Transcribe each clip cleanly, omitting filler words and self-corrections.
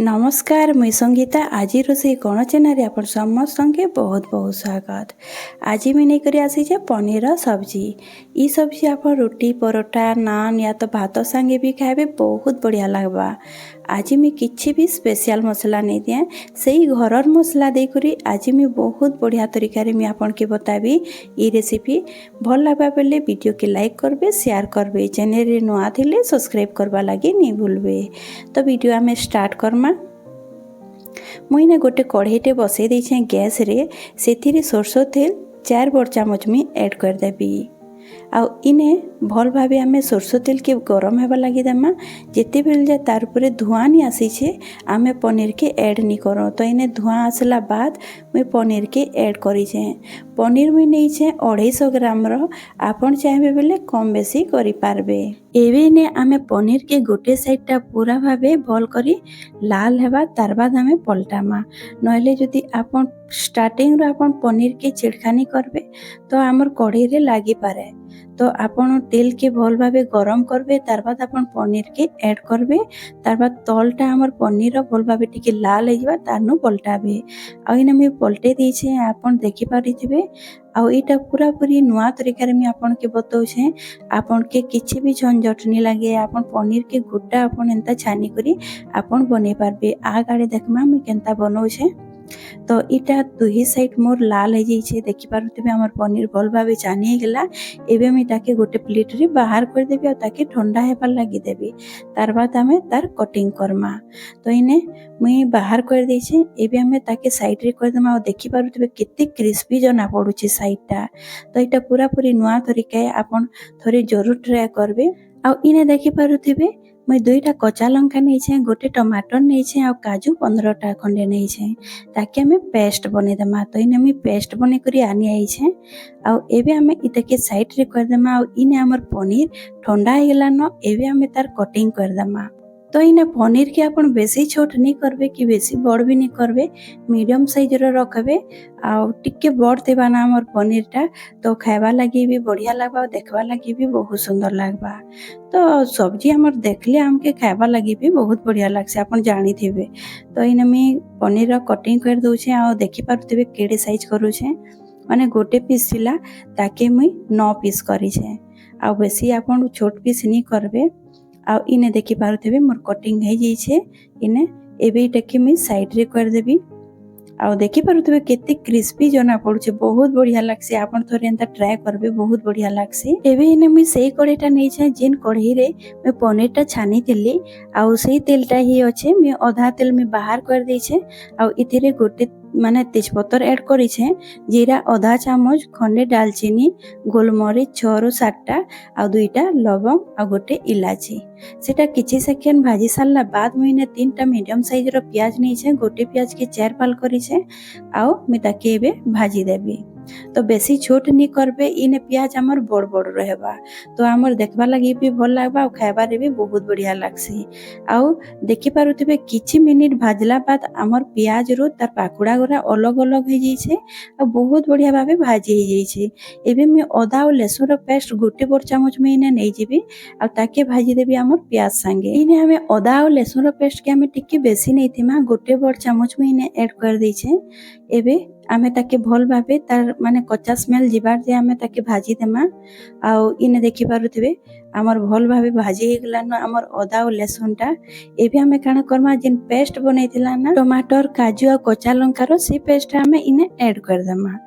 नमस्कार मुई संगीता आज रोषे कौन चैनल आप समस्त के बहुत बहुत स्वागत। आज मैं नहीं करी आसी पनीर सब्जी। ई सब्जी आप रोटी परोटा नान या तो भात संगे भी खाए बहुत बढ़िया लगवा। आज मैं किसी भी स्पेशल मसला नहीं दिए से घर मसला देकर आज मैं बहुत बढ़िया तरीका मैं आपन के बताबी। ये रेसिपी भल लगा बेले वीडियो के लाइक करबे शेयर करबे चैनल नुआ थिले सब्सक्राइब करवा लगे नहीं भूलबे। तो वीडियो आम स्टार्ट करमा। मुझे गोटे कढ़ईटे बसई देछे गैस रे से सोरष तेल 4 बड़ चामच में ऐड करदेवी। आउ इने भल भाव आम सोरष तेल के गरम होगा लगी देमा जिते बेल जाए तार उपरे धुआं नहीं आसी आम पनीर के ऐड नहीं करो। तो इने धुआं आसला बाद मुई पनीर के ऐड करीछे। पनीर मुई नहीं 250 ग्राम आपन चाहे बेले कम बेसी करि पारबे। एवे ने आमे पनीर के गोटे साइडटा पूरा भावे भल करी लाल हेबा तार बाद आमे पलटामा। नहले जदि आपन स्टार्टिंग रो आपन पनीर के छिड़खानी करबे तो आमर कढ़ई रे लागी पारे। तो आपन तेल के भल भावे गरम करबे तार बाद आपन पनीर के ऐड करबे तार बाद तलटा आमर पनीर भल भावे टिके लाल हो जाबा तारनु पलटाबे। आ इने मैं पलटे देछे आपन देखि पारिथिबे। आउ इटा पूरा पूरी नुआ तरीका रे मैं आपन के बताउछे। आपन के किछि भी झंझट नहीं लगे आपन पनीर के गोटा आपन एंता छानी करी आपन बने पारबे। आ गाड़ी देखमा मैं केंता बनाउछे। तो इटा दुही साइड मोर लाल हो जाइए देखि पारुथिबे हमर पनीर भल भावे छानी गेला। एबे मैं ताके गोटे प्लेट रे बाहर कर देबी और ताके ठंडा हेबार लागि देबी तार बाद हमें तार कटिंग करमा। तो इने मुई बाहर कर देछे। एबे हमें ताके साइड रे कर देमा और देखि पारुथिबे केते क्रिस्पी जना पडुची साइडटा। तो इटा पूरा पूरी नुआ तरीका आपन थोड़े जरूर ट्राई करबे। आ इने देखि पारुथिबे मुई 2टा कच्चा लंका नहीं गोटे टमाटर नहीं आ काजू 15टा खंडे नहीं ताकि हमें पेस्ट बने देमा। तो इने हमें पेस्ट बने करी आनी आइछे। आ एबे हमें इतके साइड रे कर देमा। आ इने हमर पनीर ठंडा हो गेला न एबे हमें तार कटिंग कर देमा। तो इने पनीर के अपन बेसी छोट नहीं करबे कि बेसी बड़ भी नहीं करबे मीडियम साइज रो रखबे। आ टिके बड़ देबा ना हमर पनीरटा तो खाइबा लगी भी बढ़िया लगबा देखबा लगी भी बहुत सुंदर लगबा। तो सब्जी हमर देखले हमके खाइबा लगी भी बहुत बढ़िया लागसे अपन जानी थिबे। तो इने मैं पनीर कटिंग कर दउछे आ देखि पारुथिबे केडे साइज करूछे माने गोटे पीस थिला ताके मुई 9 पीस करिछे। आ बेसी अपन छोट पीस नहीं करबे। आ इने देखि पारुथिबे मोर कटिंग हो जाइछे। इने एबे इटाके मैं साइड रे कर देबी। आ देखि पारुथिबे केते क्रिस्पी जना पडुछे बहुत बढ़िया लागसे आपन थोरे एंता ट्राई करबे बहुत बढ़िया लागसे। एबे इने मैं सेही कढ़ईटा नहीं छे जेन कढ़ई रे मैं पनीरटा छानी थिली आ सेही तेलटा ही अच्छे मैं आधा तेल में बाहर कर देछे। आ इथिरे गोटे माने तेजपत्तर ऐड करिछे जीरा आधा चामच खंडे दालचीनी गोलमरिच 6 ରୁ 7टा आ 2टा लवंग आ गोटे इलायची सेटा किछि सेकेंड भाजी सारला बाद मुइने 3टा मीडियम साइज रो प्याज नहीं गोटे प्याज के 4 फाल करिछे आ मैं ताके एबे भाजी देबी। तो बेसी छोट नहीं करबे इने प्याज हमर बड़ बड़ रहबा तो हमर देखबा लगी भी भल लागबा और खाइबा रे भी बहुत बढ़िया लागसी। आउ देखि पारुथिबे किछि मिनिट भाजला बाद हमर प्याज रो तार पाकुड़ा गोरा अलग अलग हो जाइछे और बहुत बढ़िया भाबे भाजी हो जाइछे। एबे मैं अदा और लहसुन रो पेस्ट गोटे बड़ चामच में इने नै जिबी और ताके भाजी देबी हमर प्याज संगे। इने हमें अदा और लहसुन रो पेस्ट के हमें टिके बेसी नै थिमा गोटे बड़ चामच में इने ऐड कर देइछे। एबे आमे ताके भल भाबे तार माने कच्चा स्मेल जिबार जे आमे ताके भाजी देमा। आउ इने देखि पारुथिबे हमर भल भाबे भाजी हे गेला न हमर अदा और लहसुनटा। एबे आमे काना करमा जेन पेस्ट बनैतिला ना टमाटर काजू आ कच्चा लंका रो से पेस्ट आमे इने ऐड कर देमा।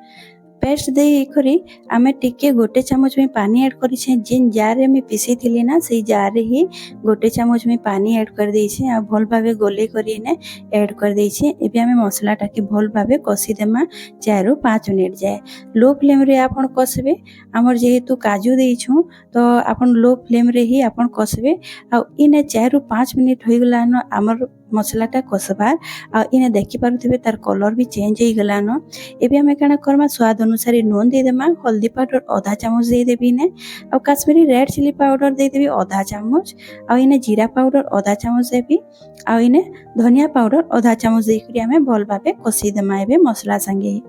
पेस्ट दे करी आमे टिके गोटे चामच में पानी ऐड करिछे जेन जार रे मैं पीसी थिली ना से जार रे ही गोटे चामच में पानी ऐड कर देइछे आ भल भाबे गोले करी ने ऐड कर देइछे। एबे आमे मसला टाके भल भाबे कसी देमा 4 ରୁ 5 मिनिट जाए लो फ्लेम रे आपन कसबे। हमर जेहेतु काजू देइछु तो आपन लो फ्लेम रे ही आपन कसबे। आ इने 4 ରୁ 5 मिनिट होई गेला न हमर मसलाटा कसबार आ इने देखि पारुथिबे तार कलर भी चेंज हो गेला न। एबे हमें काना करमा स्वाद अनुसार नून दे देमा हल्दी पाउडर आधा चामच दे देबी ने और काश्मीरी रेड चिली पाउडर दे देबी आधा चामच और इने जीरा पाउडर आधा चामच देबी और इने धनिया पाउडर आधा चामच दे करी हमें भल भाबे कसी देमा एबे मसला संगे।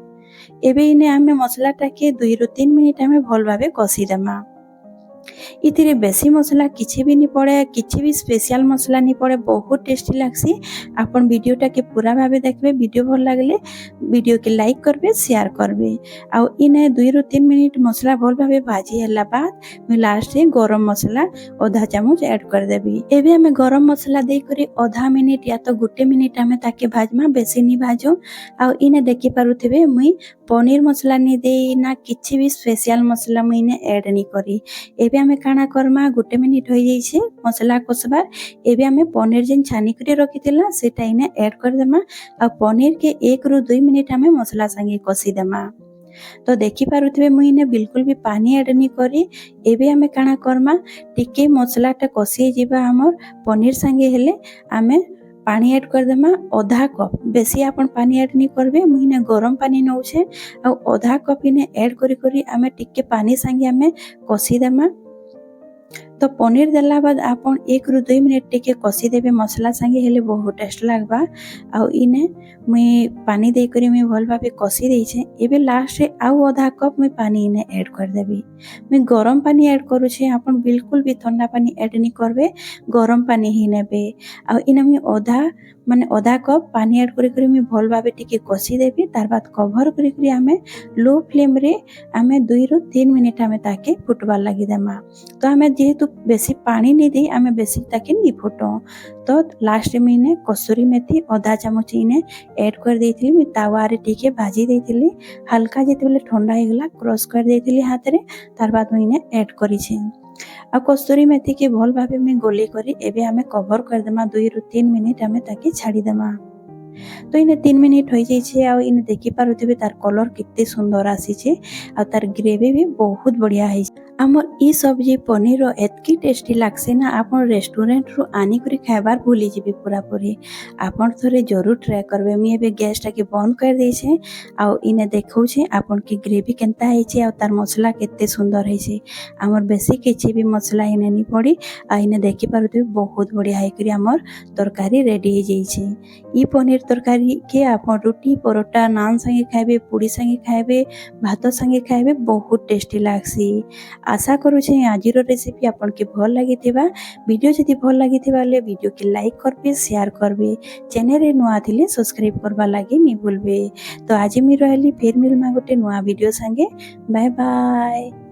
एबे इने हमें मसलाटा के 2 ରୁ 3 मिनिट हमें भल भाबे कसी देमा। इथिरे बेसी मसला किछि भी नहीं पड़े, किछि भी स्पेशल मसला नहीं पड़े, बहुत टेस्टी लागसी। आपन वीडियोटा के पूरा भाबे देखबे, वीडियो भल लागले वीडियो के लाइक करबे, शेयर करबे। आउ इने 2 ରୁ 3 मिनिट मसला भल भाबे भाजी हला बाद मैं लास्ट रे गरम मसला आधा चामच ऐड कर देबी। एबे हमें गरम मसला दे करी आधा मिनिट या तो 1 मिनिट हमें ताके भाजमा, बेसी नहीं भाजो। आउ इने देखि पारुथिबे मुई पनीर मसला नहीं दे ना किछि भी स्पेशल मसला मुई ने ऐड नहीं करी। एबे हमें काना करमा 1 मिनिट हो जाइछे मसला कसबार। एबे हमें पनीर जेन छानी करी रखितिला सेटा इने ऐड कर देमा। आ पनीर के 1 ରୁ 2 मिनिट हमें मसला संगे कसी देमा। तो देखि पारुथिबे मुई ने बिल्कुल भी पानी ऐड नहीं करी। एबे हमें काना करमा टिके मसलाटा कसी जिबा हमर पनीर संगे हेले हमें पानी ऐड कर देमा आधा कप। बेसी आपन पानी ऐड नहीं करबे, मुई ने गरम पानी नौछे आ आधा कप इने ऐड करी करी हमें टिके पानी संगे हमें कसी देमा। तो पनीर देला बाद आपन 1 ରୁ 2 मिनिट टिके कसी देबे मसला संगे हेले बहुत टेस्ट लागबा। आउ इने मुई पानी दे करी मुई भल भाबे कसी देइछे। एबे लास्ट रे आउ आधा कप मुई पानी इने ऐड कर देबी। मुई गरम पानी ऐड करूछे, आपन बिल्कुल भी ठंडा पानी ऐड नहीं करबे, गरम पानी ही नेबे। आउ इने मुई आधा कप पानी ऐड करी करी मुई भल भाबे टिके कसी देबी। तार बाद कवर करी करी हमें लो फ्लेम रे हमें 2 ରୁ 3 मिनिट हमें ताके फुटबार लागि देमा। तो हमें जेहेतु बेसी पानी नहीं दे, हमें बेसी ताके नहीं फुटो। तो लास्ट में इने कसूरी मेथी आधा चामच इने ऐड कर देइथिली। मैं तावा रे टिके भाजी देइथिली। हल्का जेतेबेले ठंडा हो गला क्रश कर देइथिली हाथ रे। तार बाद मैं इने ऐड करिछे। आ कसूरी मेथी के भल भाबे मैं गोली करी एबे हमें कवर कर देमा। 2 ରୁ 3 मिनिट हमें ताके छाड़ी देमा। तो इने 3 मिनिट हो जाइछे। आ इने देखि पारुथिबे तार कलर कित्ते सुंदर आसीछे आ तार ग्रेवी भी बहुत बढ़िया है। हमर ई सब्जी पनीर एतकी टेस्टी लागसे ना, आपन रेस्टोरेंट रु आनी करी खाइबार भूली जिबे पूरा पूरी। आपन थोड़े जरूर ट्राई करबे। मैं एबे गैस टाके बंद कर देइछे। आ इने देखौछे आपन की ग्रेवी केनता हैछे आ तार मसला केते सुंदर हैछे। हमर बेसी किछि भी मसला इने नहीं पड़ी। आ इने देखि पारुथिबे बहुत बढ़िया है करी हमर तरकारी रेडी हो जाइछे। ई पनीर तरकारी के आपन रोटी परोटा नान संगे खाइबे, पूरी संगे खाइबे, भात संगे खाइबे, बहुत टेस्टी लागसी। आशा करूछे आजिर रेसिपी आपन के भल लागिथिबा। वीडियो जदि भल लागिथिबा ले वीडियो के लाइक करबे, शेयर करबे। चैनल रे नुआ थिले सब्सक्राइब करबा लागि नहीं भूलबे। तो आज मी रहली फिर मिलमा गोटे नुआ वीडियो संगे। Bye bye.